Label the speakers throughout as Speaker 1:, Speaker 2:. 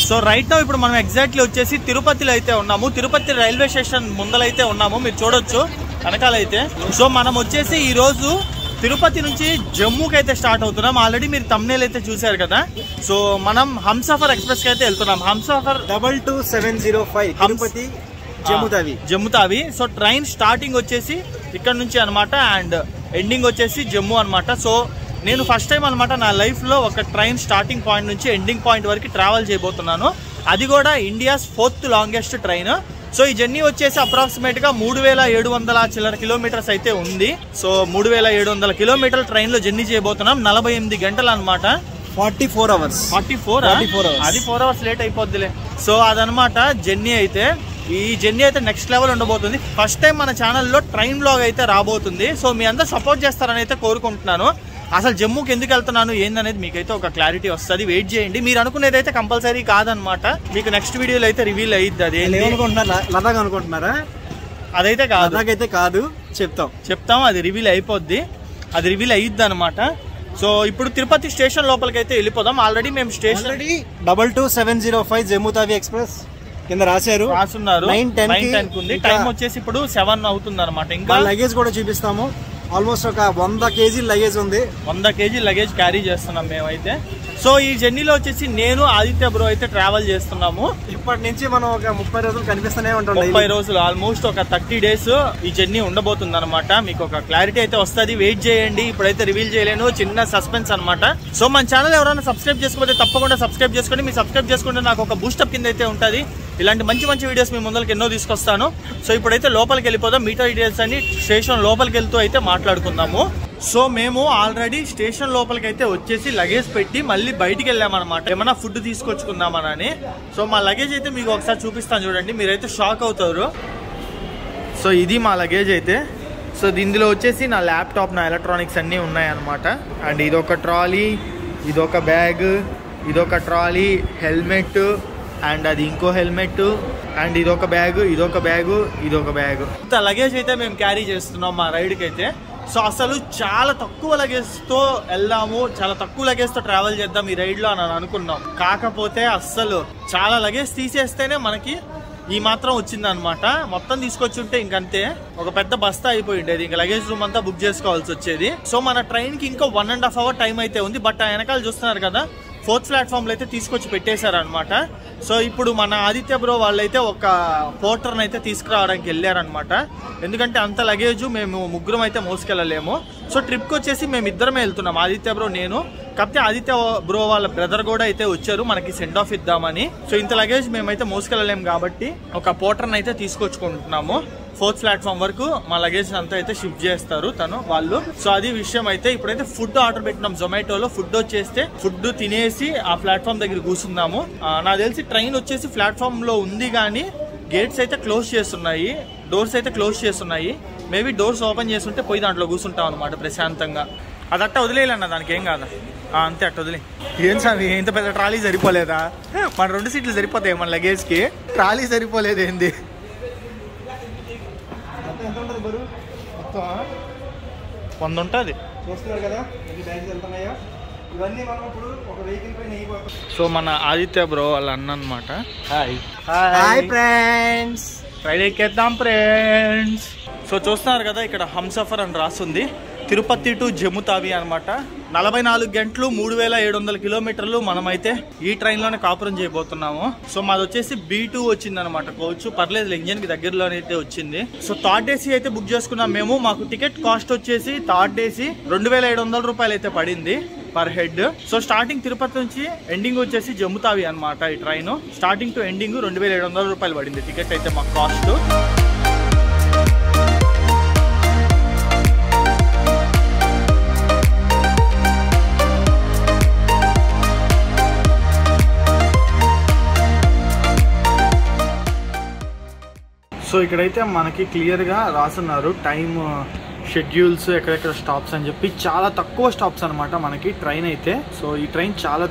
Speaker 1: So right now ఇప్పుడు మనం exactly వచ్చేసి తిరుపతిలో అయితే ఉన్నాము. తిరుపతి రైల్వే స్టేషన్ ముందలైతే ఉన్నాము, మీరు చూడొచ్చు వెనకాలైతే. సో మనం వచ్చేసి ఈ రోజు తిరుపతి నుంచి జమ్మూకి అయితే స్టార్ట్ అవుతున్నాం. ఆల్రెడీ మీరు థంబ్నెయిల్ అయితే చూసారు కదా. సో మనం హంసఫర్ ఎక్స్ప్రెస్ కి అయితే వెళ్తున్నాం. Humsafar
Speaker 2: 22705 Tirupati
Speaker 1: Jammu Tawi. So train starting వచ్చేసి ఇక్కడ నుంచి అనమాట అండ్ ఎండింగ్ వచ్చేసి జమ్మూ అనమాట. సో నేను ఫస్ట్ టైం అనమాట నా లైఫ్లో ఒక ట్రైన్ స్టార్టింగ్ పాయింట్ నుంచి ఎండింగ్ పాయింట్ వరకు ట్రావెల్ చేయబోతున్నాను. అది కూడా India's 4th longest train. So ఈ జర్నీ వచ్చేసి అప్రాక్సిమేట్గా 3700 చిల్లర కిలోమీటర్స్ అయితే ఉంది. సో 3700 కిలోమీటర్ల ట్రైన్లో జర్నీ చేయబోతున్నాం. 48 గంటలు అనమాట.
Speaker 2: 44 hours.
Speaker 1: 44 అది 4 hours లేట్ అయిపోద్దిలే. సో అదనమాట జర్నీ అయితే. ఈ జర్నీ అయితే నెక్స్ట్ లెవెల్ ఉండబోతుంది. ఫస్ట్ టైం మన ఛానల్లో ట్రైన్ బ్లాగ్ అయితే రాబోతుంది. సో మీ అందరూ సపోర్ట్ చేస్తారని అయితే కోరుకుంటున్నాను. అసలు జమ్మూకి ఎందుకు వెళ్తున్నాను ఏందనేది మీకైతే ఒక క్లారిటీ వస్తుంది, వెయిట్ చేయండి. మీరు అనుకునేది అయితే కంపల్సరీ కాదనమాట, మీకు నెక్స్ట్ వీడియోలో అయితే రివీల్ అయ్యిద్ది. అది
Speaker 2: లదాఖ్ అనుకుంటున్నారా?
Speaker 1: అదైతే కాదు,
Speaker 2: అయితే కాదు, చెప్తాం అది రివీల్ అయిపోద్ది, అది రివీల్ అయ్యిద్ది అనమాట. సో ఇప్పుడు తిరుపతి స్టేషన్ లోపలికి అయితే వెళ్ళిపోదాం. ఆల్రెడీ మేము స్టేషన్ 22705 జమ్ముతావి ఎక్స్ప్రెస్ కింద రాసున్నారు.
Speaker 1: 9:10 ఉంది. టైం వచ్చేసి ఇప్పుడు 7 అవుతుంది అనమాట. ఇంకా
Speaker 2: లగేజ్ కూడా చూపిస్తాము. ఆల్మోస్ట్ ఒక 100 kg లగేజ్ ఉంది.
Speaker 1: 100 kg లగేజ్ క్యారీ చేస్తున్నాం మేమైతే. సో ఈ జర్నీలో వచ్చేసి నేను ఆదిత్య బ్రో అయితే ట్రావెల్ చేస్తున్నాము.
Speaker 2: ఇప్పటి నుంచి మనం ఒక 30 రోజులు కనిపిస్తూనే ఉంటాం.
Speaker 1: 30 రోజులు ఆల్మోస్ట్ ఒక 30 days ఈ జర్నీ ఉండబోతుంది అనమాట. మీకు ఒక క్లారిటీ అయితే వస్తుంది, వెయిట్ చేయండి. ఇప్పుడైతే రివీల్ చేయలేను, చిన్న సస్పెన్స్ అనమాట. సో మన ఛానల్ ఎవరైనా సబ్స్క్రైబ్ చేసుకోకపోతే తప్పకుండా సబ్స్క్రైబ్ చేసుకోండి. మీరు సబ్స్క్రైబ్ చేసుకుంటే నాకు ఒక బూస్టప్ కింద అయితే ఉంటుంది. ఇలాంటి మంచి మంచి వీడియోస్ మీ ముందరికి ఎన్నో తీసుకొస్తాను. సో ఇప్పుడైతే లోపలికి వెళ్ళిపోదాం. మిగతా డీటెయిల్స్ అన్ని స్టేషన్ లోపలికి వెళ్తూ అయితే మాట్లాడుకుందాము. సో మేము ఆల్రెడీ స్టేషన్ లోపలికి అయితే వచ్చేసి లగేజ్ పెట్టి మళ్ళీ బయటికి వెళ్ళామన్నమాట, ఏమన్నా ఫుడ్ తీసుకొచ్చుకుందామని. సో మా లగేజ్ అయితే మీకు ఒకసారి చూపిస్తాను చూడండి, మీరైతే షాక్ అవుతారు. సో ఇది మా లగేజ్ అయితే. సో ఇందులో వచ్చేసి నా ల్యాప్టాప్, నా ఎలక్ట్రానిక్స్ అన్నీ ఉన్నాయన్నమాట. అండ్ ఇదొక ట్రాలీ, ఇదొక బ్యాగ్, ఇదొక ట్రాలీ, హెల్మెట్, అండ్ అది ఇంకో హెల్మెట్, అండ్ ఇదొక బ్యాగు, ఇదొక బ్యాగు, ఇదొక బ్యాగు. ఇంత లగేజ్ అయితే మేము క్యారీ చేస్తున్నాం మా రైడ్కి అయితే. సో అసలు చాలా తక్కువ లగేజ్తో వెళ్దాము, చాలా తక్కువ లగేజ్తో ట్రావెల్ చేద్దాం ఈ రైడ్లో అని అనుకున్నాం. కాకపోతే అస్సలు చాలా లగేజ్ తీసేస్తేనే మనకి ఈ మాత్రం వచ్చిందనమాట. మొత్తం తీసుకొచ్చి ఉంటే ఇంకంతే ఒక పెద్ద బస్తా అయిపోయి ఉండేది, ఇంకా లగేజ్ రూమ్ అంతా బుక్ చేసుకోవాల్సి వచ్చేది. సో మన ట్రైన్కి ఇంకా 1.5 hour టైం అయితే ఉంది. బట్ ఆ వెనకాల చూస్తున్నారు కదా 4th ప్లాట్ఫామ్లో అయితే తీసుకొచ్చి పెట్టేశారనమాట. సో ఇప్పుడు మన ఆదిత్య బ్రో వాళ్ళైతే ఒక పోర్టర్ని అయితే తీసుకురావడానికి వెళ్ళారనమాట. ఎందుకంటే అంత లగేజ్ మేము ముగ్గురం అయితే మోసుకెళ్ళలేము. సో ట్రిప్కి వచ్చేసి మేము ఇద్దరమే వెళ్తున్నాం, ఆదిత్య బ్రో నేను. కాకపోతే ఆదిత్య బ్రో వాళ్ళ బ్రదర్ కూడా అయితే వచ్చారు మనకి సెండ్ ఆఫ్ ఇద్దామని. సో ఇంత లగేజ్ మేమైతే మోసుకెళ్ళలేము కాబట్టి ఒక పోర్టర్ని అయితే తీసుకొచ్చుకుంటున్నాము. 4th ప్లాట్ఫామ్ వరకు మా లగేజ్ అంతా అయితే షిఫ్ట్ చేస్తారు వాళ్ళు. సో అది విషయం అయితే. ఇప్పుడైతే ఫుడ్ ఆర్డర్ పెట్టినాం జొమాటోలో. ఫుడ్ వచ్చేస్తే ఫుడ్ తినేసి ఆ ప్లాట్ఫామ్ దగ్గర కూర్చున్నాము. నాకు తెలిసి ట్రైన్ వచ్చేసి ప్లాట్ఫామ్ లో ఉంది కానీ గేట్స్ అయితే క్లోజ్ చేస్తున్నాయి, డోర్స్ అయితే క్లోజ్ చేస్తున్నాయి. మేబీ డోర్స్ ఓపెన్ చేస్తుంటే పోయి దాంట్లో కూర్చుంటాం అనమాట ప్రశాంతంగా. అది అట్ట వదిలేయాలన్న, దానికి ఏం కాదా, అంతే అట్ట వదిలే. ఏం సార్ ఇంత పెద్ద ట్రాలీ సరిపోలేదా? మన 2 సీట్లు సరిపోతాయి మన లగేజ్కి, ట్రాలీ సరిపోలేదు ఏంది? 100 ఉంటుంది.
Speaker 2: చూస్తున్నారు కదా ఎన్ని బ్యాగ్స్ వెళ్తున్నాయో. ఇవన్నీ మనం ఇప్పుడు ఒక వెహికల్ పైన అయిపోతాం.
Speaker 1: సో మన ఆదిత్య బ్రో వాళ్ళ అన్న అనమాట.
Speaker 2: హాయ్ ఫ్రెండ్స్,
Speaker 1: రైడ్ ఎక్కేద్దాం ఫ్రెండ్స్. సో చూస్తున్నారు కదా ఇక్కడ హంసఫర్ అని రాస్తుంది. తిరుపతి టు జమ్ముతావి అనమాట. 44 గంటలు 3700 కిలోమీటర్లు మనమైతే ఈ ట్రైన్లోనే కాపురం చేయబోతున్నాము. సో మాది వచ్చేసి B2 వచ్చింది అనమాట కోచ్. పర్లేదు, ఇంజన్ కి దగ్గరలోనే అయితే వచ్చింది. సో థర్డ్ ఏసీ అయితే బుక్ చేసుకున్నాం మేము. మాకు టికెట్ కాస్ట్ వచ్చేసి థర్డ్ ఏసీ 2700 రూపాయలు అయితే పడింది per head. So starting Tirupati నుంచి ఎండింగ్ వచ్చేసి జమ్ముతావి అనమాట. ఈ ట్రైన్ స్టార్టింగ్ టు ఎండింగ్ 2700 రూపాయలు పడింది టికెట్ అయితే మాకు కాస్ట్. సో ఇక్కడైతే మనకి క్లియర్గా రాస్తున్నారు టైమ్ షెడ్యూల్స్, ఎక్కడెక్కడ స్టాప్స్ అని చెప్పి. చాలా తక్కువ స్టాప్స్ అనమాట మనకి ట్రైన్ అయితే. సో ఈ ట్రైన్ చాలా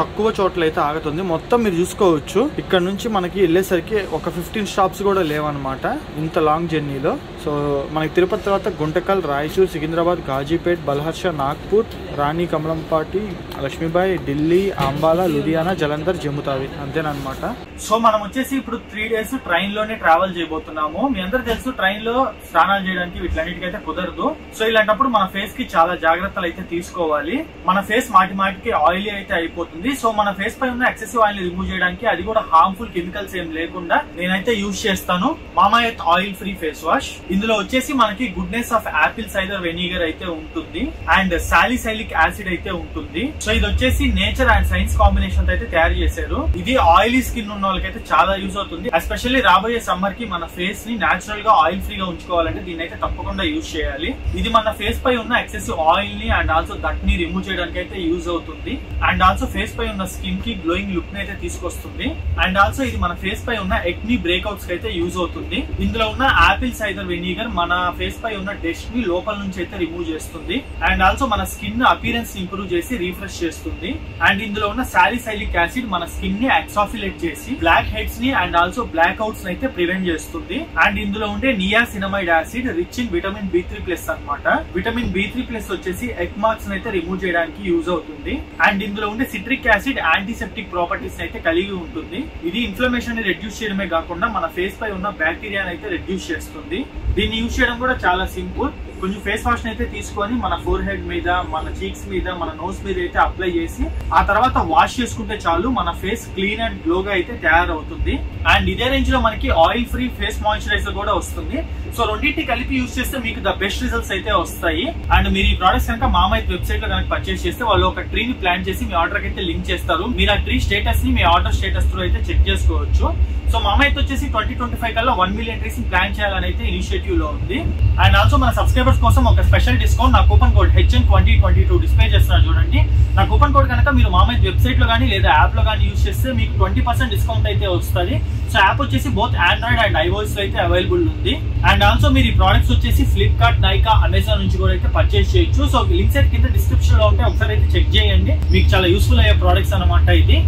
Speaker 1: తక్కువ చోట్ల అయితే ఆగుతుంది. మొత్తం మీరు చూసుకోవచ్చు ఇక్కడ నుంచి మనకి వెళ్ళేసరికి ఒక 15 స్టాప్స్ కూడా లేవన్నమాట ఇంత లాంగ్ జర్నీలో. సో మనకి తిరుపతి తర్వాత గుంటకల్, రాయచూర్, సికింద్రాబాద్, గాజీపేట్, బల్హర్ష, నాగ్పూర్, రాణి, కమలంపాటి, లక్ష్మీబాయి, ఢిల్లీ, అంబాలా, లుధియానా, జలంధర్, జమ్ముతావి అంతేనమాట. సో మనం వచ్చేసి ఇప్పుడు 3 days ట్రైన్ లోనే ట్రావెల్ చేయబోతున్నాము. మీ అందరూ తెలుసు ట్రైన్ లో స్నానాలు చేయడానికి వీటిలన్నిటికైతే కుదరదు. సో ఇలాంటప్పుడు మన ఫేస్ కి చాలా జాగ్రత్తలు అయితే తీసుకోవాలి. మన ఫేస్ మాటికి ఆయిలీ అయితే అయిపోతుంది. సో మన ఫేస్ పై ఉన్న ఎక్సెసివ్ ఆయిల్ రిమూవ్ చేయడానికి, అది కూడా హార్మ్ఫుల్ కెమికల్స్ ఏం లేకుండా నేనైతే యూజ్ చేస్తాను Mamaearth oil free face wash. ఇందులో వచ్చేసి మనకి goodness of Apple cider vinegar అయితే ఉంటుంది అండ్ సాలిసైలిక్ యాసిడ్ అయితే ఉంటుంది. సో ఇది వచ్చేసి నేచర్ అండ్ సైన్స్ కాంబినేషన్ అయితే తయారు చేశారు. ఇది ఆయిలీ స్కిన్ ఉన్న వాళ్ళకైతే చాలా యూజ్ అవుతుంది. ఎస్పెషల్లీ రాబోయే సమ్మర్ కి మన ఫేస్ ని నేచురల్ గా ఆయిల్ ఫ్రీగా ఉంచుకోవాలంటే దీన్ని అయితే తప్పకుండా యూజ్ చేయాలి. ఇది మన ఫేస్ పై ఉన్న ఎక్సెసివ్ ఆయిల్ ని అండ్ ఆల్సో దట్ ని రిమూవ్ చేయడానికి అయితే యూజ్ అవుతుంది. అండ్ ఆల్సో ఫేస్ పై ఉన్న స్కిన్ కి గ్లోయింగ్ లుక్ ని అయితే తీసుకొస్తుంది. అండ్ ఆల్సో ఇది మన ఫేస్ పై ఉన్న ఎక్నీ బ్రేక్అవుట్స్ కి అయితే యూజ్ అవుతుంది. ఇందులో ఉన్న యాపిల్ సైడర్ వెనిగర్ మన ఫేస్ పై ఉన్న డస్ట్ ని లోపల నుంచి అయితే రిమూవ్ చేస్తుంది. అండ్ ఆల్సో మన స్కిన్ అపీరెన్స్ ఇంప్రూవ్ చేసి రిఫ్రెష్ చేస్తుంది. అండ్ ఇందులో ఉన్న సాలిసైలిక్ యాసిడ్ మన స్కిన్ ని ఎక్సాఫిలేట్ చేసి బ్లాక్ హెడ్స్ ని అండ్ ఆల్సో బ్లాక్ అవుట్స్ అయితే ప్రివెంట్ చేస్తుంది. అండ్ ఇందులో ఉండే niacinamide acid rich in vitamin B3+ అన్నమాట. విటమిన్ B3+ వచ్చేసి ఎగ్ మార్క్స్ అయితే రిమూవ్ చేయడానికి యూజ్ అవుతుంది. అండ్ ఇందులో ఉండే సిట్రిక్ యాసిడ్ యాంటీసెప్టిక్ ప్రాపర్టీస్ అయితే కలిగి ఉంటుంది. ఇది ఇన్ఫ్లమేషన్ ని రెడ్యూస్ చేయడమే కాకుండా మన ఫేస్ పై ఉన్న బ్యాక్టీరియా అయితే రెడ్యూస్ చేస్తుంది. దీన్ని యూజ్ చేయడం కూడా చాలా సింపుల్. కొంచెం ఫేస్ వాష్ అయితే తీసుకొని మన ఫోర్ హెడ్ మీద, మన చీక్స్ మీద, మన నోస్ మీద అయితే అప్లై చేసి ఆ తర్వాత వాష్ చేసుకుంటే చాలు మన ఫేస్ క్లీన్ అండ్ గ్లోగా అయితే తయారవుతుంది. అండ్ ఇదే రేంజ్ లో మనకి ఆయిల్ ఫ్రీ ఫేస్ మాయిశ్చరైజర్ కూడా వస్తుంది. సో రెండింటి కలిపి యూజ్ చేస్తే మీకు ద బెస్ట్ రిజల్ట్స్ అయితే వస్తాయి. అండ్ మీరు ఈ ప్రొడక్ట్స్ కనుక మామాఎర్త్ వెబ్సైట్ లో కనుక పర్చేస్ చేస్తే వాళ్ళు ఒక ట్రీని ప్లాన్ చేసి మీ ఆర్డర్ అయితే లింక్ చేస్తారు. మీరు ఆ ట్రీ స్టేటస్ ని మీ ఆర్డర్ స్టేటస్ తో అయితే చెక్ చేసుకోవచ్చు. సో మామాఎర్త్ వచ్చేసి 2025 కల్లా 1 million ట్రీస్ ని ప్లాన్ చేయాలని అయితే ఇనిషియేటివ్ లో ఉంది. అండ్ ఆల్సో మన సబ్స్క్రైబర్స్ కోసం ఒక స్పెషల్ డిస్కౌంట్, నా కూపన్ కోడ్ HN2022 డిస్ప్లే చేస్తున్నారు చూడండి. నా కూపన్ కోడ్ కనుక మీరు మామాఎర్త్ వెబ్సైట్ లో కానీ లేదా యాప్ లో కానీ యూజ్ చేస్తే మీకు 20% డిస్కౌంట్ అయితే వస్తుంది. సో యాప్ వచ్చేసి బోత్ ఆండ్రాయిడ్ అండ్ ఐఓఎస్ లో అయితే అవైలబుల్ ఉంది. అండ్ ఆల్సో మీరు ఈ ప్రొడక్ట్స్ వచ్చేసి ఫ్లిప్కార్ట్, నైకా, అమెజాన్ నుంచి కూడా అయితే పర్చేస్ చేయొచ్చు. సో లింక్స్ అయితే కింద డిస్క్రిప్షన్ లో ఉంటే ఒకసారి అయితే చెక్ చేయండి. మీకు చాలా యూస్ఫుల్ అయ్యే ప్రొడక్ట్స్ అనమాట ఇది.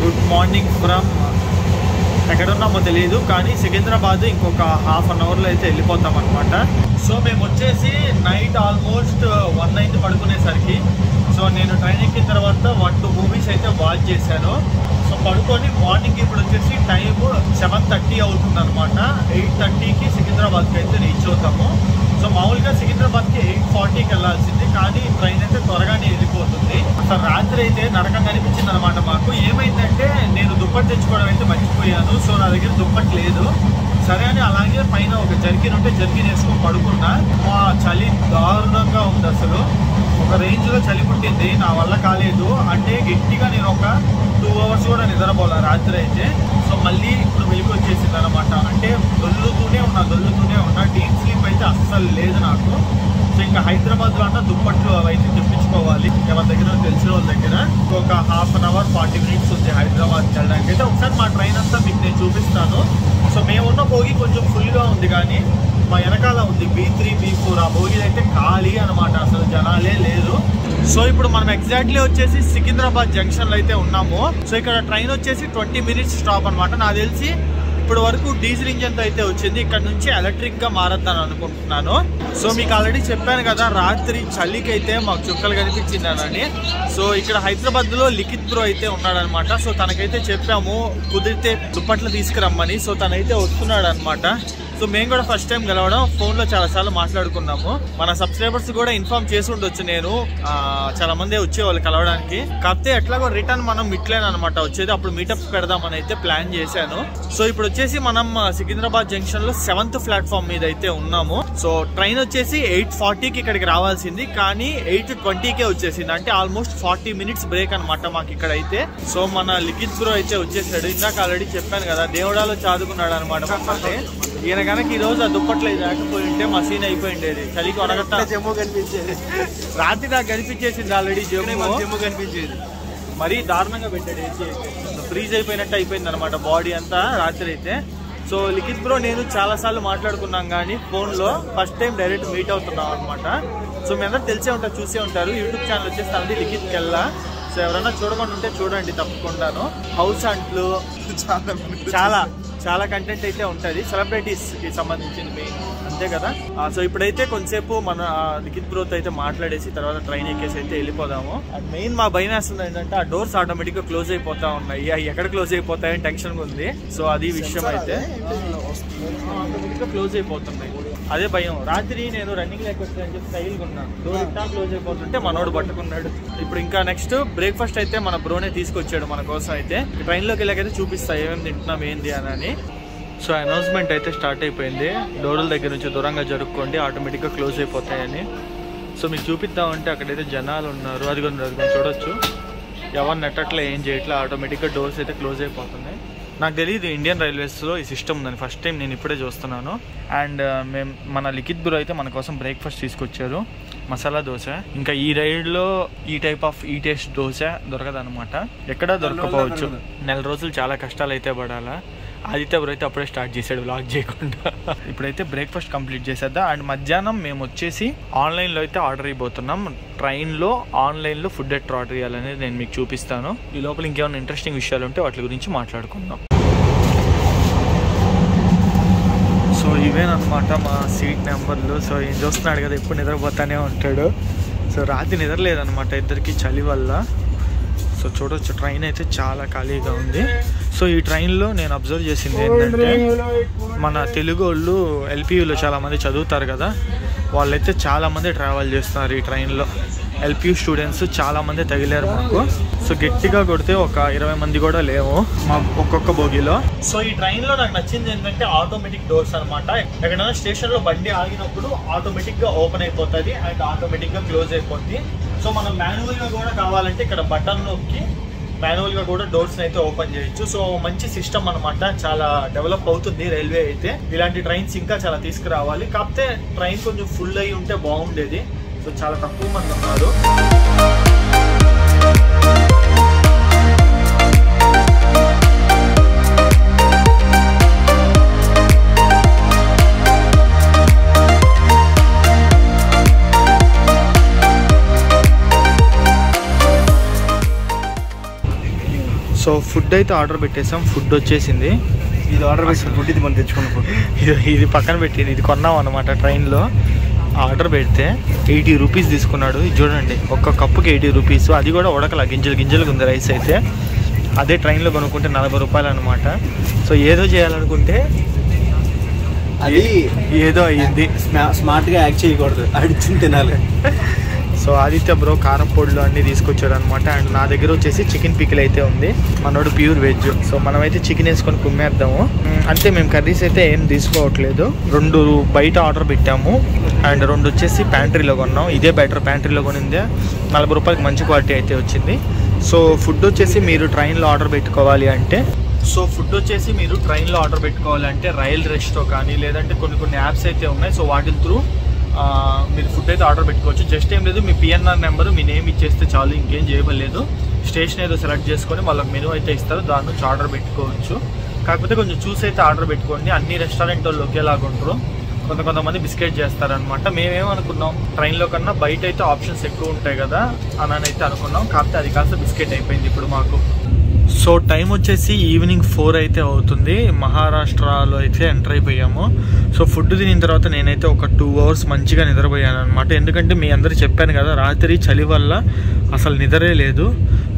Speaker 1: గుడ్ మార్నింగ్ ఫ్రమ్ ఎక్కడున్నామో తెలియదు కానీ సికింద్రాబాద్ ఇంకొక హాఫ్ అన్ అవర్ లో అయితే వెళ్ళిపోతాం అనమాట. సో మేము వచ్చేసి నైట్ ఆల్మోస్ట్ 1 అయింది పడుకునేసరికి. సో నేను ట్రైన్ ఎక్కిన తర్వాత 1-2 మూవీస్ అయితే వాచ్ చేశాను. సో పడుకొని మార్నింగ్ ఇప్పుడు వచ్చేసి టైం 7:30 అవుతుంది అనమాట. 8:30కి సికింద్రాబాద్కి అయితే రీచ్ అవుతాము. సో మామూలుగా సికింద్రాబాద్కి 8:40కి వెళ్ళాల్సింది కానీ ట్రైన్ అయితే త్వరగానే వెళ్ళిపోతుంది. అసలు రాత్రి అయితే నరకంగా అనిపించింది అనమాట మాకు. ఏమైందంటే నేను దుప్పటి తెచ్చుకోవడం అయితే మర్చిపోయాను. సో నా దగ్గర దుప్పటి లేదు. సరే అని అలాగే పైన ఒక జర్కిన్ ఉంటే జర్కిన్ వేసుకొని పడుకున్నా. చలి దారుణంగా ఉంది. అసలు ఒక రేంజ్ లో చలి పుట్టింది. నా వల్ల కాలేదు. అంటే గట్టిగా నేను ఒక 2 hours కూడా నిద్రపోలే రాత్రి అయితే. సో మళ్ళీ ఇప్పుడు వెలికి వచ్చేసింది అనమాట. అంటే దొల్లుతూనే ఉన్నా. డీప్ స్లీప్ అయితే అస్సలు లేదు నాకు. సో ఇంకా హైదరాబాద్ లో అన్న దుప్పట్లు అవైతే తెప్పించుకోవాలి ఎవరి దగ్గర తెలిసిన వాళ్ళ దగ్గర. ఒక హాఫ్ అన్ అవర్ 40 minutes ఉంది హైదరాబాద్ వెళ్ళడానికి అయితే. ఒకసారి మా ట్రైన్ అంతా మీకు నేను చూపిస్తాను. సో మేమున్న భోగి కొంచెం ఫుల్ గా ఉంది కానీ మా వెనకాల ఉంది B3, B4. ఆ భోగిలు అయితే ఖాళీ అనమాట. అసలు జనాలే లేదు. సో ఇప్పుడు మనం ఎగ్జాక్ట్లీ వచ్చేసి సికింద్రాబాద్ జంక్షన్ లో అయితే ఉన్నాము. సో ఇక్కడ ట్రైన్ వచ్చేసి 20 minutes స్టాప్ అనమాట. నాకు తెలిసి ఇప్పుడు వరకు డీజిల్ ఇంజన్ తో అయితే వచ్చింది. ఇక్కడ నుంచి ఎలక్ట్రిక్ గా మారద్దని అనుకుంటున్నాను. సో మీకు ఆల్రెడీ చెప్పాను కదా రాత్రి చలికి అయితే మాకు చుక్కలు కనిపించిందని. సో ఇక్కడ హైదరాబాద్ లో లిఖిత్ బ్రో అయితే ఉన్నాడనమాట. సో తనకైతే చెప్పాము కుదిరితే దుప్పట్లు తీసుకురమ్మని. సో తనైతే వస్తున్నాడు అనమాట. సో మేము కూడా ఫస్ట్ టైం కలవడం, ఫోన్ లో చాలా సార్లు మాట్లాడుకున్నాము. మన సబ్స్క్రైబర్స్ కూడా ఇన్ఫార్మ్ చేసి ఉండొచ్చు. నేను చాలా మంది వచ్చేవాళ్ళు కలవడానికి. కాకపోతే ఎట్లాగో రిటర్న్ మనం ఇట్లేనమాట వచ్చేది. అప్పుడు మీటప్ పెడదామని అయితే ప్లాన్ చేశాను. సో ఇప్పుడు వచ్చేసి మనం సికింద్రాబాద్ జంక్షన్ లో 7th ప్లాట్ఫామ్ మీద అయితే ఉన్నాము. సో ట్రైన్ వచ్చేసి 8:40కి ఇక్కడికి రావాల్సింది కానీ 8:20కే వచ్చేసింది. అంటే ఆల్మోస్ట్ 40 minutes బ్రేక్ అనమాట మాకు ఇక్కడ అయితే. సో మన లిఖిత్ బ్రో అయితే వచ్చేసాడు. ఇందాక ఆల్రెడీ చెప్పాను కదా దేవుడాలో చదువుకున్నాడు అనమాట. ఈయన కనుక ఈ రోజు ఆ దుప్పట్లో రాకపోయి ఉంటే మా సీన్ అయిపోయిండేది. చలికి వడగట్ట జమ్ము కనిపించేది. రాత్రి నాకు కనిపించేసింది ఆల్రెడీ. జమ్ము కనిపించేది. మరీ దారుణంగా పెట్టాడు. ఏసీ ఫ్రీజ్ అయిపోయినట్టు అయిపోయింది అనమాట బాడీ అంతా రాత్రి అయితే. సో లిఖిత్ బ్రో నేను చాలా సార్లు మాట్లాడుకున్నాం కానీ ఫోన్ లో ఫస్ట్ టైం డైరెక్ట్ మీట్ అవుతున్నాం అనమాట. సో మీ అందరూ తెలిసే ఉంటారు, చూసే ఉంటారు. యూట్యూబ్ ఛానల్ వచ్చేసి తనది లిఖిత్ కెల్లా. సో ఎవరైనా చూడకుండా ఉంటే చూడండి తప్పకుండాను. హౌస్ అంట్లు చాలా చాలా కంటెంట్ అయితే ఉంటుంది సెలబ్రిటీస్ కి సంబంధించింది అంతే కదా. సో ఇప్పుడైతే కొంతసేపు మన లిఖిత్ బ్రోత్ అయితే మాట్లాడేసి తర్వాత ట్రైన్ ఎక్కేసి అయితే వెళ్ళిపోదాము. అండ్ మెయిన్ మా భయం వేస్తుంది ఏంటంటే ఆ డోర్స్ ఆటోమేటిక్ గా క్లోజ్ అయిపోతా ఉన్నాయి. అవి ఎక్కడ క్లోజ్ అయిపోతాయని టెన్షన్ ఉంది. సో అది విషయం అయితే ఆటోమేటిక్ గా క్లోజ్ అయిపోతున్నాయి, అదే భయం. రాత్రి నేను రన్నింగ్ లేకొచ్చానని చెప్పి స్టైల్ ఉన్నాను, డోర్ ఇట్టా క్లోజ్ అయిపోతుంటే మనోడు పట్టుకున్నాడు. ఇప్పుడు ఇంకా నెక్స్ట్ బ్రేక్ఫాస్ట్ అయితే మన బ్రోనే తీసుకొచ్చాడు మన కోసం. అయితే ట్రైన్ లోకి వెళ్ళాకైతే చూపిస్తా ఏమేమి తింటున్నాం ఏంది అని. సో అనౌన్స్మెంట్ అయితే స్టార్ట్ అయిపోయింది, డోర్ల దగ్గర నుంచి దూరంగా జరుపుకోండి ఆటోమేటిక్గా క్లోజ్ అయిపోతాయని. సో మీకు చూపిద్దామంటే అక్కడైతే జనాలు ఉన్నారు, అది కొంచెం చూడొచ్చు. ఎవరు నెట్టట్లే ఏం చేయట్లే, ఆటోమేటిక్గా డోర్స్ అయితే క్లోజ్ అయిపోతున్నాయి. నాకు తెలియదు ఇండియన్ రైల్వేస్లో ఈ సిస్టమ్ ఉందని, ఫస్ట్ టైం నేను ఇప్పుడే చూస్తున్నాను. అండ్ మేము మన లిఖిత్ బ్రో అయితే మన కోసం బ్రేక్ఫాస్ట్ తీసుకొచ్చారు, మసాలా దోశ. ఇంకా ఈ రైడ్లో ఈ టైప్ ఆఫ్ ఈ టేస్ట్ దోశ దొరకదనమాట, ఎక్కడా దొరకపోవచ్చు. నెల రోజులు చాలా కష్టాలు అయితే పడాలా. ఆదిత్య బ్రో అయితే అప్పుడే స్టార్ట్ చేశాడు వ్లాగ్ చేయకుండా. ఇప్పుడైతే బ్రేక్ఫాస్ట్ కంప్లీట్ చేసేద్దాం. అండ్ మధ్యాహ్నం మేము వచ్చేసి ఆన్లైన్లో అయితే ఆర్డర్ అయిపోతున్నాం. ట్రైన్లో ఆన్లైన్లో ఫుడ్ ఎట్లా ఆర్డర్ చేయాలనేది నేను మీకు చూపిస్తాను. ఈ లోపల ఇంకేమైనా ఇంట్రెస్టింగ్ విషయాలు ఉంటే వాటి గురించి మాట్లాడుకుందాం. సో ఇవేనమాట మా సీట్ నెంబర్లు. సో ఏం చూస్తున్నాడు కదా, ఎప్పుడు నిద్రపోతానే ఉంటాడు. సో రాత్రి నిద్రలేదనమాట ఇద్దరికి చలి వల్ల. సో చూడొచ్చు ట్రైన్ అయితే చాలా ఖాళీగా ఉంది. సో ఈ ట్రైన్లో నేను అబ్జర్వ్ చేసింది ఏంటంటే మన తెలుగు వాళ్ళు ఎల్పియూలో చాలామంది చదువుతారు కదా, వాళ్ళైతే చాలామంది ట్రావెల్ చేస్తున్నారు ఈ ట్రైన్లో. ఎల్పియూ స్టూడెంట్స్ చాలామంది తగిలారు మాకు. సో గట్టిగా కొడితే ఒక 20 మంది కూడా లేవు మా ఒక్కొక్క బోగిలో. సో ఈ ట్రైన్లో నాకు నచ్చింది ఏంటంటే ఆటోమేటిక్ డోర్స్ అనమాట. ఎక్కడైనా స్టేషన్లో బండి ఆగినప్పుడు ఆటోమేటిక్గా ఓపెన్ అయిపోతుంది అండ్ ఆటోమేటిక్గా క్లోజ్ అయిపోద్ది. సో మనం మాన్యువల్గా కూడా కావాలంటే ఇక్కడ బటన్ నొక్కి మాన్యువల్గా కూడా డోర్స్ అయితే ఓపెన్ చేయొచ్చు. సో మంచి సిస్టమ్ అనమాట, చాలా డెవలప్ అవుతుంది రైల్వే అయితే. ఇలాంటి ట్రైన్స్ ఇంకా చాలా తీసుకురావాలి. కాకపోతే ట్రైన్ కొంచెం ఫుల్ అయి ఉంటే బాగుండేది. సో చాలా తక్కువ మంది ఉన్నారు. సో ఫుడ్ అయితే ఆర్డర్ పెట్టేసాం, ఫుడ్ వచ్చేసింది.
Speaker 2: ఇది ఆర్డర్ పెట్టిన ఫుడ్, ఇది మనం తెచ్చుకున్న ఫుడ్.
Speaker 1: ఇది పక్కన పెట్టింది, ఇది కొన్నాం అనమాట ట్రైన్లో. ఆర్డర్ పెడితే 80 రూపీస్ తీసుకున్నాడు. ఇది చూడండి, ఒక్క కప్పుకి 80 రూపీస్, అది కూడా ఉడకల గింజలుగా ఉంది రైస్ అయితే. అదే ట్రైన్లో కొనుక్కుంటే 40 రూపాయలు అనమాట. సో ఏదో చేయాలనుకుంటే
Speaker 2: అది
Speaker 1: ఏదో అయ్యింది.
Speaker 2: స్మార్ట్గా యాక్ట్ చేయకూడదు, అడిచి తినాలి.
Speaker 1: సో ఆదిత్య బ్రో కారం పొడులు అన్నీ తీసుకొచ్చాడు అనమాట. అండ్ నా దగ్గర వచ్చేసి చికెన్ పికిల్ అయితే ఉంది, మనోడు ప్యూర్ వెజ్. సో మనమైతే చికెన్ వేసుకొని కుమ్మేద్దాము. అంటే మేము కర్రీస్ అయితే ఏం తీసుకోవట్లేదు. 2 బయట ఆర్డర్ పెట్టాము అండ్ 2 వచ్చేసి ప్యాంట్రీలో కొన్నాం. ఇదే బెటర్, ప్యాంట్రీలో కొనిందే 40 రూపాయలకి మంచి క్వాలిటీ అయితే వచ్చింది. సో ఫుడ్ వచ్చేసి మీరు ట్రైన్లో ఆర్డర్ పెట్టుకోవాలి అంటే రైల్ రెస్టో కానీ లేదంటే కొన్ని యాప్స్ అయితే ఉన్నాయి. సో వాటి త్రూ మీరు ఫుడ్ అయితే ఆర్డర్ పెట్టుకోవచ్చు. జస్ట్ ఏం లేదు, మీ పిఎన్ఆర్ నెంబరు మీ నేమ్ ఇచ్చేస్తే చాలు, ఇంకేం చేయలేదు. స్టేషన్ ఏదో సెలెక్ట్ చేసుకొని వాళ్ళకి మెనూ అయితే ఇస్తారు, దాని నుంచి ఆర్డర్ పెట్టుకోవచ్చు. కాకపోతే కొంచెం చూసి అయితే ఆర్డర్ పెట్టుకోండి. అన్ని రెస్టారెంట్ వాళ్ళు ఒకేలాగా ఉంటారు, కొంతమంది బిస్కెట్ చేస్తారనమాట. మేమేమనుకున్నాం ట్రైన్లో కన్నా బయట అయితే ఆప్షన్స్ ఎక్కువ ఉంటాయి కదా అని అయితే అనుకున్నాం. కాకపోతే అది కాస్త బిస్కెట్ అయిపోయింది ఇప్పుడు మాకు. సో టైం వచ్చేసి ఈవినింగ్ 4 అయితే అవుతుంది. మహారాష్ట్రలో అయితే ఎంటర్ అయిపోయాము. సో ఫుడ్ తినిన తర్వాత నేనైతే ఒక 2 అవర్స్ మంచిగా నిద్రపోయాను అనమాట. ఎందుకంటే మీ అందరూ చెప్పాను కదా, రాత్రి చలి వల్ల అసలు నిద్రే లేదు.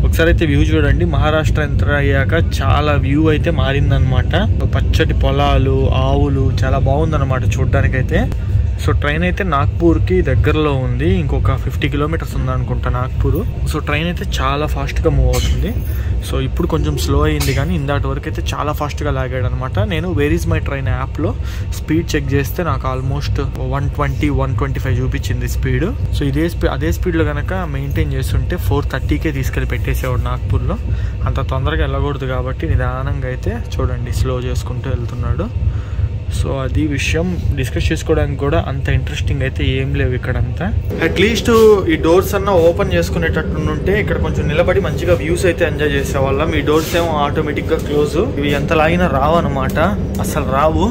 Speaker 1: ఒకసారి అయితే వ్యూ చూడండి, మహారాష్ట్ర ఎంటర్ అయ్యాక చాలా వ్యూ అయితే మారిందనమాట. పచ్చటి పొలాలు, ఆవులు, చాలా బాగుందన్నమాట చూడ్డానికైతే. సో ట్రైన్ అయితే నాగ్పూర్కి దగ్గరలో ఉంది, ఇంకొక 50 కిలోమీటర్స్ ఉందనుకుంటా నాగ్పూర్. సో ట్రైన్ అయితే చాలా ఫాస్ట్గా మూవ్ అవుతుంది. సో ఇప్పుడు కొంచెం స్లో అయింది, కానీ ఇందాటి వరకు అయితే చాలా ఫాస్ట్గా లాగాడు అనమాట. నేను వేర్ ఈజ్ మై ట్రైన్ యాప్లో స్పీడ్ చెక్ చేస్తే నాకు ఆల్మోస్ట్ 120-125 చూపించింది స్పీడ్. సో అదే స్పీడ్లో కనుక మెయింటైన్ చేస్తుంటే 430కే తీసుకెళ్ళి పెట్టేసేవాడు నాగ్పూర్లో. అంత తొందరగా వెళ్ళకూడదు కాబట్టి నిదానంగా అయితే చూడండి స్లో చేసుకుంటూ వెళ్తున్నాడు. సో అది విషయం. డిస్కస్ చేసుకోవడానికి కూడా అంత ఇంట్రెస్టింగ్ అయితే ఏం లేవు ఇక్కడంతా. అట్లీస్ట్ ఈ డోర్స్ అన్న ఓపెన్ చేసుకునేటట్టు ఉంటే ఇక్కడ కొంచెం నిలబడి మంచిగా వ్యూస్ అయితే ఎంజాయ్ చేసేవాళ్ళం. ఈ డోర్స్ ఏమో ఆటోమేటిక్గా క్లోజ్, ఇవి ఎంత లాగినా రావు అనమాట, అసలు రావు.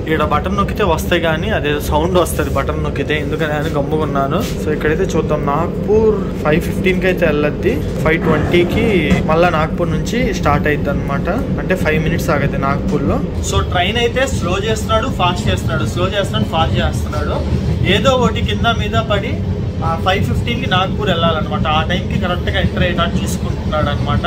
Speaker 1: ఇక్కడ బటన్ నొక్కితే వస్తాయి కానీ అదేదో సౌండ్ వస్తుంది బటన్ నొక్కితే, ఎందుకని అని గమ్ముకున్నాను. సో ఇక్కడైతే చూద్దాం. నాగ్పూర్ 5:15కి అయితే వెళ్ళద్ది, 5:20కి మళ్ళీ నాగ్పూర్ నుంచి స్టార్ట్ అవుతుంది అనమాట. అంటే 5 minutes ఆగద్ది నాగ్పూర్లో. సో ట్రైన్ అయితే స్లో చేస్తున్నాడు, ఫాస్ట్ చేస్తున్నాడు, స్లో చేస్తున్నాడు, ఫాస్ట్ చేస్తున్నాడు. ఏదో ఒకటి కింద మీద పడి 5:15కి నాగ్పూర్ వెళ్ళాలన్నమాట. ఆ టైంకి కరెక్ట్గా ఎంటర్ అయ్యేటట్టు చూసుకుంటున్నాడు అనమాట.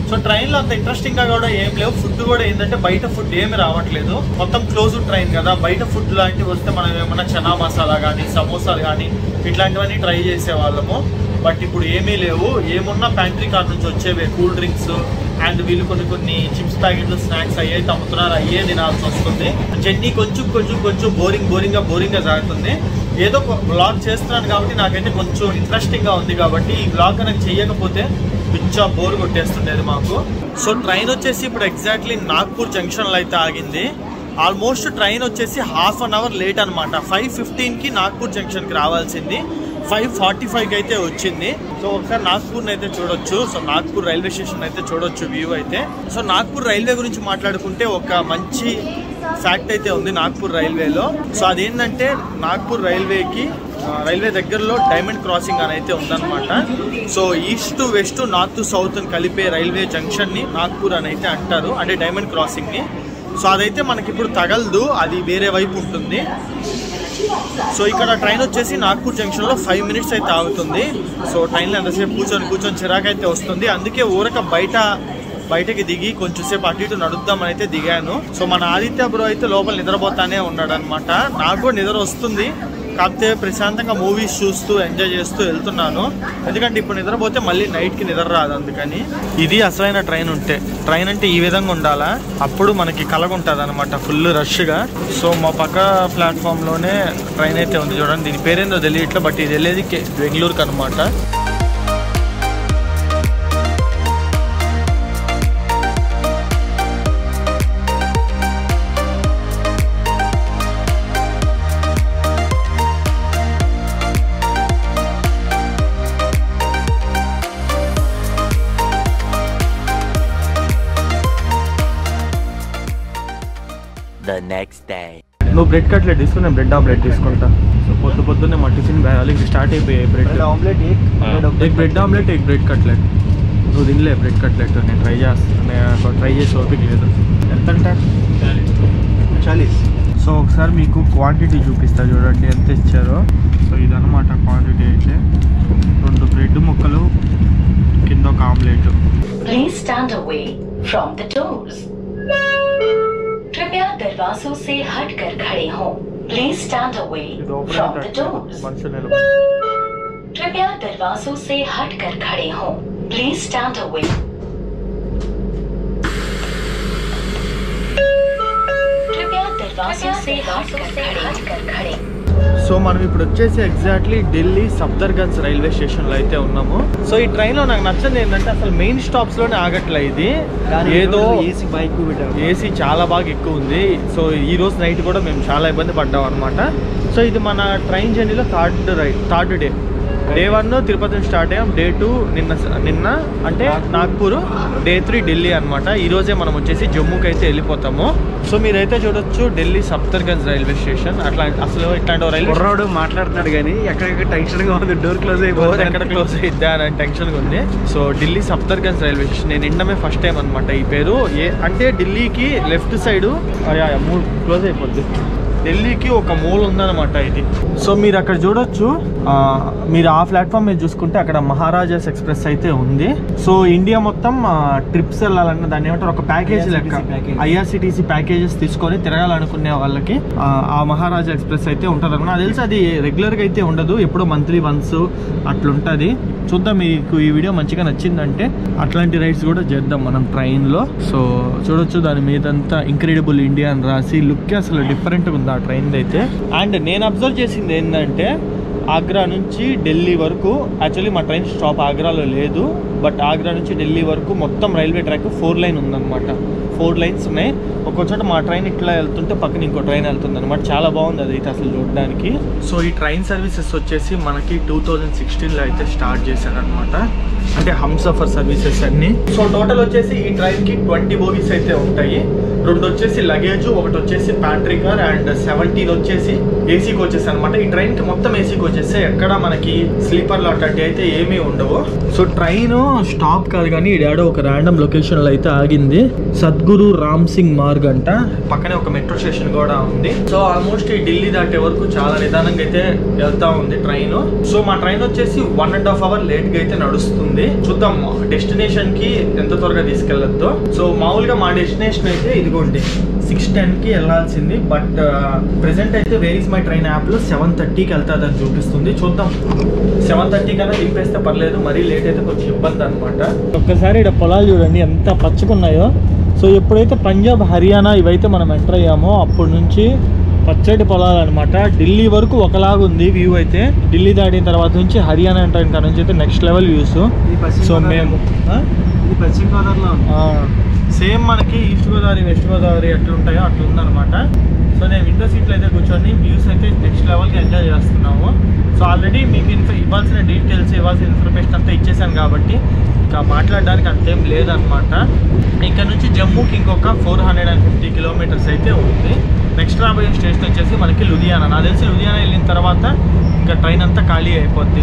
Speaker 1: సో ట్రైన్లో అంత ఇంట్రెస్టింగ్గా కూడా ఏం లేవు. ఫుడ్ కూడా ఏంటంటే బయట ఫుడ్ ఏమి రావట్లేదు, మొత్తం క్లోజ్డ్ ట్రైన్ కదా. బయట ఫుడ్ లాంటివి వస్తే మనం ఏమన్నా చనా మసాలా కానీ సమోసాలు కానీ ఇట్లాంటివన్నీ ట్రై చేసేవాళ్ళము. బట్ ఇప్పుడు ఏమీ లేవు. ఏమున్నా ప్యాంట్రీ కార్ నుంచి వచ్చేవే, కూల్ డ్రింక్స్ అండ్ వీళ్ళు కొన్ని చిప్స్ ప్యాకెట్లు, స్నాక్స్ అయ్యేది అమ్ముతున్నారు, అయ్యే తినాల్సి వస్తుంది. జర్నీ కొంచెం బోరింగ్గా సాగుతుంది. ఏదో బ్లాగ్ చేస్తున్నాను కాబట్టి నాకైతే కొంచెం ఇంట్రెస్టింగ్గా ఉంది. కాబట్టి ఈ బ్లాగ్ కనుక చేయకపోతే పిచ్చా బోర్ కొట్టేస్తుండేది మాకు. సో ట్రైన్ వచ్చేసి ఇప్పుడు ఎగ్జాక్ట్లీ నాగ్పూర్ జంక్షన్లో అయితే ఆగింది. ఆల్మోస్ట్ ట్రైన్ వచ్చేసి 1/2 hour లేట్ అనమాట. 5:15కి నాగ్పూర్ జంక్షన్కి రావాల్సింది 5:45కి అయితే వచ్చింది. సో ఒకసారి నాగ్పూర్ని అయితే చూడొచ్చు. సో నాగ్పూర్ రైల్వే స్టేషన్ అయితే చూడొచ్చు వ్యూ అయితే. సో నాగ్పూర్ రైల్వే గురించి మాట్లాడుకుంటే ఒక మంచి ఫ్యాక్ట్ అయితే ఉంది నాగ్పూర్ రైల్వేలో. సో అదేంటంటే నాగ్పూర్ రైల్వే దగ్గరలో డైమండ్ క్రాసింగ్ అని అయితే ఉందన్నమాట. So east to west, north to south అని కలిపే రైల్వే జంక్షన్ని నాగ్పూర్ అని అయితే అంటారు, అంటే డైమండ్ క్రాసింగ్ని. సో అదైతే మనకి ఇప్పుడు తగలదు, అది వేరే వైపు ఉంటుంది. సో ఇక్కడ ట్రైన్ వచ్చేసి నాగ్పూర్ జంక్షన్లో 5 minutes అయితే ఆగుతుంది. సో ట్రైన్లో ఎంతసేపు కూర్చొని చిరాకు అయితే వస్తుంది. అందుకే ఊరక బయటకి దిగి కొంచెం సేపు అటు ఇటు నడుద్దామని అయితే దిగాను. సో మన ఆదిత్య బ్రో అయితే లోపల నిద్రపోతానే ఉన్నాడు అనమాట. నాకు కూడా నిద్ర వస్తుంది, కాకపోతే ప్రశాంతంగా మూవీస్ చూస్తూ ఎంజాయ్ చేస్తూ వెళ్తున్నాను. ఎందుకంటే ఇప్పుడు నిద్రపోతే మళ్ళీ నైట్కి నిద్ర రాదు. అందుకని ఇది అసలైన ట్రైన్ అంటే ఈ విధంగా ఉండాలా, అప్పుడు మనకి కలగుంటుంది అనమాట, ఫుల్ రష్గా. సో మా పక్క ప్లాట్ఫామ్లోనే ట్రైన్ అయితే ఉంది చూడండి. దీని పేరేందో తెలియట్లే, బట్ ఇది వెళ్ళేది బెంగళూరుకి అనమాట. నువ్వు బ్రెడ్ కట్లెట్ తీసుకుని నేను బ్రెడ్ ఆమ్లెట్ తీసుకుంటా. సో పొద్దున్నే మా టిఫిన్ ఆల్రెడీ స్టార్ట్ అయిపోయాయి. Bread omelette, bread omelette, bread cutlet. నువ్వు తినలే బ్రెడ్ కట్లెట్, నేను ట్రై చేసి ఓపిక లేదు. ఎంత అంటే 40. సో ఒకసారి మీకు క్వాంటిటీ చూపిస్తా చూడండి ఎంత ఇచ్చారో. సో ఇదన్నమాట క్వాంటిటీ అయితే. 2 బ్రెడ్ ముక్కలు, కింద ఒక omelette.
Speaker 3: Please stand away from the doors. कृपया दरवाजों से हटकर खड़े हों. Please stand away from the doors. कृपया दरवाजों से हटकर खड़े हों. Please stand away. कृपया दरवाजों से हटकर खड़े.
Speaker 1: సో మనం ఇప్పుడు వచ్చేసి ఎగ్జాక్ట్లీ ఢిల్లీ సఫ్దర్గంజ్ రైల్వే స్టేషన్లో అయితే ఉన్నాము. సో ఈ ట్రైన్లో నాకు నచ్చింది ఏంటంటే అసలు మెయిన్ స్టాప్స్లోనే ఆగట్లే. ఇది ఏదో ఏసీ చాలా బాగా ఎక్కువ ఉంది. సో ఈ రోజు నైట్ కూడా మేము చాలా ఇబ్బంది పడ్డాం అనమాట. సో ఇది మన ట్రైన్ జర్నీలో థర్డ్ డే. డే 1 తిరుపతి నుంచి స్టార్ట్ అయ్యాం. డే 2 నిన్న అంటే నాగ్పూర్. డే 3 ఢిల్లీ అనమాట. ఈరోజే మనం వచ్చేసి జమ్మూకి అయితే వెళ్ళిపోతాము. సో మీరైతే చూడొచ్చు ఢిల్లీ సఫ్దర్గంజ్ రైల్వే స్టేషన్. అసలు ఇట్లాంటి రైల్వే మాట్లాడుతున్నాడు కానీ ఎక్కడెక్కడ టెన్షన్గా ఉంది, డోర్ క్లోజ్ అయిపోతుంది, ఎక్కడ క్లోజ్ అయిద్దా అని టెన్షన్గా ఉంది. సో ఢిల్లీ సఫ్దర్గంజ్ రైల్వే స్టేషన్ నేను వినడమే ఫస్ట్ టైం అనమాట ఈ పేరు. అంటే ఢిల్లీకి లెఫ్ట్ సైడు క్లోజ్ అయిపోద్ది. ఢిల్లీకి ఒక మూల ఉందన్నమాట ఇది. సో మీరు అక్కడ చూడొచ్చు, మీరు ఆ ప్లాట్ఫామ్ మీద చూసుకుంటే అక్కడ మహారాజాస్ ఎక్స్ప్రెస్ అయితే ఉంది. సో ఇండియా మొత్తం ట్రిప్స్ వెళ్ళాలన్న దాన్ని ఏమంటారు, ఒక ప్యాకేజ్ లెక్క ఐఆర్సిటీసీ ప్యాకేజెస్ తీసుకొని తిరగాలనుకునే వాళ్ళకి ఆ మహారాజా ఎక్స్ప్రెస్ అయితే ఉంటుంది అనమాట. నాకు తెలిసి అది రెగ్యులర్గా అయితే ఉండదు, ఎప్పుడో మంత్లీ వన్స్ అట్లుంటుంది. చూద్దాం, మీకు ఈ వీడియో మంచిగా నచ్చిందంటే అట్లాంటి రైడ్స్ కూడా చేద్దాం మనం ట్రైన్లో. సో చూడొచ్చు దాని మీదంతా ఇంక్రెడిబుల్ ఇండియా అని రాసి, లుక్ అసలు డిఫరెంట్గా ఉంది ఆ ట్రైన్ అయితే. అండ్ నేను అబ్జర్వ్ చేసింది ఏంటంటే ఆగ్రా నుంచి ఢిల్లీ వరకు యాక్చువల్లీ మా ట్రైన్ స్టాప్ ఆగ్రాలో లేదు, బట్ ఆగ్రా నుంచి ఢిల్లీ వరకు మొత్తం రైల్వే ట్రాక్ 4 లైన్ ఉందన్నమాట. 4 లైన్స్ ఉన్నాయి. ఒక్కో చోట మా ట్రైన్ ఇట్లా వెళ్తుంటే పక్కన ఇంకో ట్రైన్ వెళ్తుంది అనమాట. చాలా బాగుంది అదైతే అసలు చూడడానికి. సో ఈ ట్రైన్ సర్వీసెస్ వచ్చేసి మనకి 2016లో అయితే స్టార్ట్ చేశారనమాట. అంటే హంసఫర్ సర్వీసెస్ అన్ని. సో టోటల్ వచ్చేసి ఈ ట్రైన్కి 20 బోగీస్ అయితే ఉంటాయి. 2 వచ్చేసి లగేజ్, 1 వచ్చేసి ప్యాంట్రీ కార్ అండ్ 17 వచ్చేసి ఏసీ కోచెస్ అనమాట. ఈ ట్రైన్కి మొత్తం ఏసీ కోచెస్, ఎక్కడ మనకి స్లీపర్లు అట్లాంటివి అయితే ఏమీ ఉండవు. సో ట్రైన్ స్టాప్ కాదు కానీ ఇడాడో ఒక ర్యాండమ్ లొకేషన్లో అయితే ఆగింది. సద్గురు రామ్ సింగ్ మార్గ్ అంట. పక్కనే ఒక మెట్రో స్టేషన్ కూడా ఉంది. సో ఆల్మోస్ట్ ఈ ఢిల్లీ దాటే వరకు చాలా నిదానంగా అయితే వెళ్తా ఉంది ట్రైన్. సో మా ట్రైన్ వచ్చేసి 1.5 అవర్ లేట్ గా అయితే నడుస్తుంది. చూద్దాం డెస్టినేషన్ కి ఎంత త్వరగా తీసుకెళ్లొద్దు. సో మామూలుగా మా డెస్టినేషన్ అయితే ఇదిగోండి 6:10కి వెళ్ళాల్సింది. బట్ ప్రెసెంట్ అయితే where is my train app లో 7:30కి వెళ్తాదని చూపిస్తుంది. చూద్దాం 7:30 కన్నా దింపేస్తే పర్లేదు, మరీ లేట్ అయితే కొంచెం ఇబ్బంది అనమాట. ఒక్కసారి ఇక్కడ పొలాలు చూడండి ఎంత పచ్చకున్నాయో. సో ఎప్పుడైతే పంజాబ్, హర్యానా ఇవైతే మనం ఎంటర్ అయ్యామో అప్పటి నుంచి పచ్చటి పొలాలు అనమాట. ఢిల్లీ వరకు ఒకలాగా ఉంది వ్యూ అయితే. ఢిల్లీ దాటిన తర్వాత నుంచి హర్యానా ఎంటర్ అయిన తర్వాత నుంచి అయితే నెక్స్ట్ లెవెల్ వ్యూస్. సో మేము
Speaker 2: పశ్చిమ గోదావరిలో
Speaker 1: సేమ్ మనకి ఈస్ట్ గోదావరి, వెస్ట్ గోదావరి ఎట్లుంటాయో అట్లా ఉందన్నమాట. సో నేను విండో సీట్లో అయితే కూర్చొని వ్యూస్ అయితే నెక్స్ట్ లెవెల్కి ఎంజాయ్ చేస్తున్నాము. సో ఆల్రెడీ మీకు ఇవ్వాల్సిన డీటెయిల్స్, ఇవ్వాల్సిన ఇన్ఫర్మేషన్ అంతా ఇచ్చేసాను కాబట్టి ఇంకా మాట్లాడడానికి అంతేం లేదనమాట. ఇక్కడ నుంచి జమ్మూకి ఇంకొక 450 కిలోమీటర్స్ అయితే ఉంది. నెక్స్ట్ రాబోయే స్టేషన్ వచ్చేసి మనకి లుధియానా. నాకు తెలిసి లుధియానా వెళ్ళిన తర్వాత ఇంకా ట్రైన్ అంతా ఖాళీ అయిపోద్ది.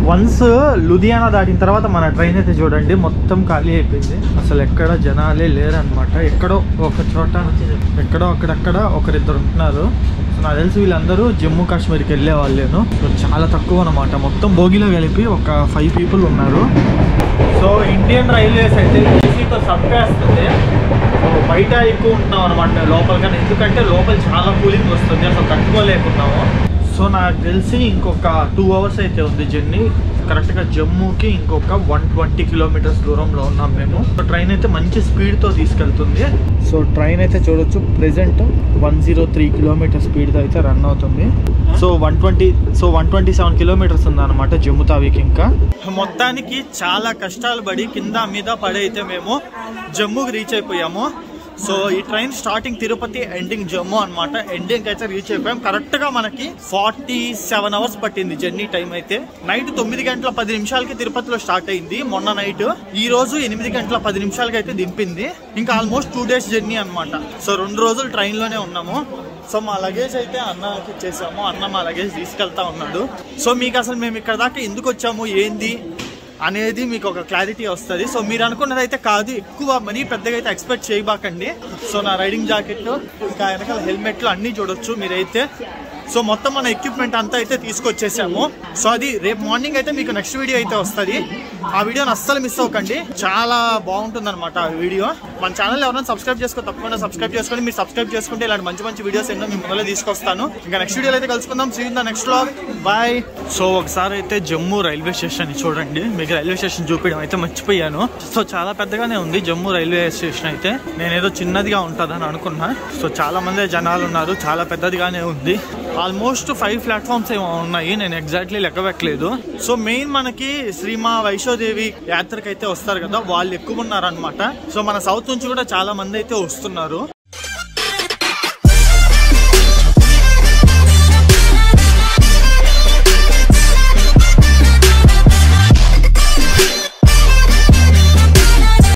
Speaker 1: వన్స్ లుధియానా దాటిన తర్వాత మన ట్రైన్ అయితే చూడండి మొత్తం ఖాళీ అయిపోయింది. అసలు ఎక్కడ జనాలే లేరనమాట. ఎక్కడో ఒక చోట, ఎక్కడో అక్కడక్కడ ఒకరిద్దరు ఉంటున్నారు. సో నాకు తెలిసి వీళ్ళందరూ జమ్మూ కాశ్మీర్కి వెళ్ళే వాళ్ళేను. చాలా తక్కువ అనమాట. మొత్తం బోగిలో కలిపి ఒక 5 పీపుల్ ఉన్నారు. సో ఇండియన్ రైల్వేస్ అయితే ఏసీతో చంపేస్తుంది. సో బయట ఎక్కువ ఉంటున్నాం అనమాట లోపల కానీ, ఎందుకంటే లోపల చాలా కూలింగ్ వస్తుంది, అసలు తట్టుకోలేకున్నాము. సో నాకు తెలిసి ఇంకొక 2 అవర్స్ అయితే ఉంది జర్నీ. కరెక్ట్గా జమ్మూకి ఇంకొక 120 కిలోమీటర్స్ దూరంలో ఉన్నాం మేము. సో ట్రైన్ అయితే మంచి స్పీడ్తో తీసుకెళ్తుంది. సో ట్రైన్ అయితే చూడొచ్చు ప్రెజెంట్ 103 కిలోమీటర్ స్పీడ్తో అయితే రన్ అవుతుంది. సో 127 కిలోమీటర్స్ ఉందన్నమాట జమ్మూ తావీకి. ఇంకా మొత్తానికి చాలా కష్టాలు పడి కింద మీద పడి అయితే మేము జమ్మూకి రీచ్ అయిపోయాము. సో ఈ train starting Tirupati, ending Jammu అనమాట. ఎండింగ్ అయితే రీచ్ అయిపోయాం. కరెక్ట్ గా మనకి 47 అవర్స్ పట్టింది జర్నీ టైం అయితే. నైట్ 9:10 తిరుపతిలో స్టార్ట్ అయింది మొన్న నైట్. ఈ రోజు 8:10 అయితే దింపింది. ఇంకా ఆల్మోస్ట్ 2 డేస్ జర్నీ అనమాట. సో 2 రోజులు ట్రైన్ లోనే ఉన్నాము. సో మా లగేజ్ అయితే అన్నకి ఇచ్చేసాము. అన్న మా లగేజ్ తీసుకెళ్తా ఉన్నాడు. సో మీకు అసలు మేము ఇక్కడ దాకా ఎందుకు వచ్చాము, ఏంది అనేది మీకు ఒక క్లారిటీ వస్తుంది. సో మీరు అనుకున్నది అయితే కాదు, ఎక్కువ మనీ పెద్దగా అయితే ఎక్స్పెక్ట్ చేయబాకండి. సో నా రైడింగ్ జాకెట్, ఇంకా వెనకాల హెల్మెట్లు అన్నీ చూడొచ్చు మీరైతే. సో మొత్తం మన ఎక్విప్మెంట్ అంతా అయితే తీసుకొచ్చేసాము. సో అది రేపు మార్నింగ్ అయితే మీకు నెక్స్ట్ వీడియో అయితే వస్తుంది. ఆ వీడియోని అస్సలు మిస్ అవ్వకండి, చాలా బాగుంటుంది అనమాట ఆ వీడియో. మన ఛానల్ ఎవరైనా సబ్స్క్రైబ్ చేసుకో, తప్పకుండా సబ్స్క్రైబ్ చేసుకోండి. మీరు సబ్స్క్రైబ్ చేసుకుంటే ఇలాంటి మంచి మంచి వీడియోస్ ఎన్నో మీ ముందులో తీసుకొస్తాను. ఇంకా నెక్స్ట్ వీడియోలో అయితే కలుసుకుందాం. See you in the next vlog. Bye. So ఒకసారి అయితే జమ్మూ రైల్వే స్టేషన్ చూడండి. మీకు రైల్వే స్టేషన్ చూపించడం అయితే మర్చిపోయాను. సో చాలా పెద్దగానే ఉంది జమ్మూ రైల్వే స్టేషన్ అయితే. నేనేదో చిన్నదిగా ఉంటుందని అనుకున్నా. సో చాలా మంది జనాలు ఉన్నారు, చాలా పెద్దదిగానే ఉంది. ఆల్మోస్ట్ 5 ప్లాట్ఫామ్స్ ఏమో ఉన్నాయి, నేను ఎగ్జాక్ట్లీ లెక్క పెట్టలేదు. సో మెయిన్ మనకి శ్రీమా వైష్ణోదేవి యాత్రకైతే వస్తారు కదా, వాళ్ళు ఎక్కువ ఉన్నారనమాట. సో మన సౌత్ నుంచి కూడా చాలా మంది అయితే వస్తున్నారు.